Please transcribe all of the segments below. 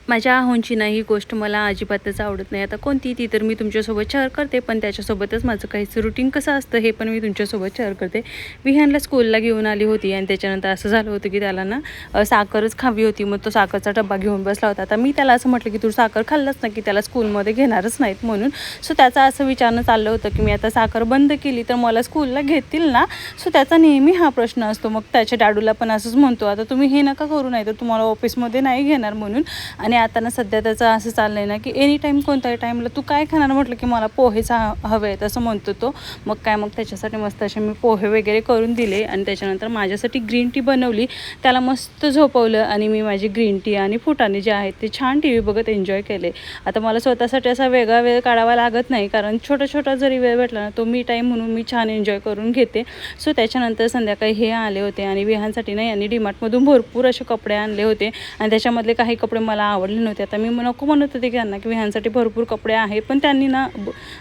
माझ्या आहोंची ना ही गोष्ट मला अजिबातच आवडत नाही. आता कोणती ती तर मी तुमच्यासोबत शेअर करते, पण त्याच्यासोबतच माझं काहीच रुटीन कसं असतं हे पण मी तुमच्यासोबत शेअर करते. विहानला स्कूलला घेऊन आली होती आणि त्याच्यानंतर असं झालं होतं की त्याला ना साखरच खावी होती. मग तो साखरचा डब्बा घेऊन बसला होता. आता मी त्याला असं म्हटलं की तू साखर खाल्लंच ना की त्याला स्कूलमध्ये घेणारच नाहीत म्हणून. सो त्याचं असं विचारणं चाललं होतं की मी आता साखर बंद केली तर मला स्कूलला घेतील ना. सो त्याचा नेहमी हा प्रश्न असतो. मग त्याच्या डॅडूला पण असंच म्हणतो, आता तुम्ही हे नका करू, नाही तर तुम्हाला ऑफिसमध्ये नाही घेणार म्हणून. आणि आता ना सध्या त्याचं असं चाललं आहे ना की एनी टाईम कोणत्याही टाईमला तू काय खाणार म्हटलं की मला पोहेच हवे आहेत असं म्हणतो तो. मग त्याच्यासाठी मस्त असे मी पोहे वगैरे करून दिले आणि त्याच्यानंतर माझ्यासाठी ग्रीन टी बनवली. त्याला मस्त झोपवलं आणि मी माझी ग्रीन टी आणि फुटाणे जे आहेत ते छान टी व्ही बघत एन्जॉय केले. आता मला स्वतःसाठी असा वेगळा वेळ काढावा लागत नाही, कारण छोटा जरी वेळ भेटला ना तो मी टाईम म्हणून मी छान एन्जॉय करून घेते. सो त्याच्यानंतर संध्याकाळी हे आले होते आणि विहानसाठी ना यांनी डीमार्टमधून भरपूर असे कपडे आणले होते आणि त्याच्यामधले काही कपडे मला आवडले नव्हते. आता मी नको म्हणत होते की त्यांना की विहानसाठी भरपूर कपडे आहे, पण त्यांनी ना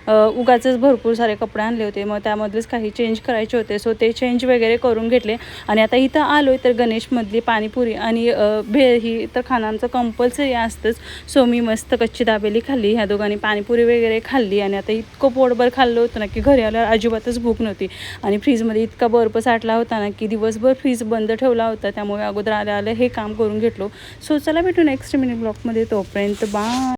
उगाचच भरपूर सारे कपडे आणले होते. मग त्यामधलेच काही चेंज करायचे होते. सो ते चेंज वगैरे करून घेतले आणि आता इथं आलो आहे तर गणेशमधली पाणीपुरी आणि भेळ ही तर खानांचं कंपल्सरी असतंच. सो मी मस्त कच्ची दाबेली खाल्ली, ह्या दोघांनी पाणीपुरी वगैरे खाल्ली आणि आता इतकं पोटभर खाल्लं होतं ना की घरी आल्यावर अजिबातच भूक नव्हती. आणि फ्रीजमध्ये इतका बर्फ साठला होता ना की दिवसभर फ्रीज बंद ठेवला होता, त्यामुळे अगोदर आलं हे काम करून घेतलो. सो चला भेटू नेक्स्ट मिनी ब्लॉगमध्ये, तोपर्यंत बाय.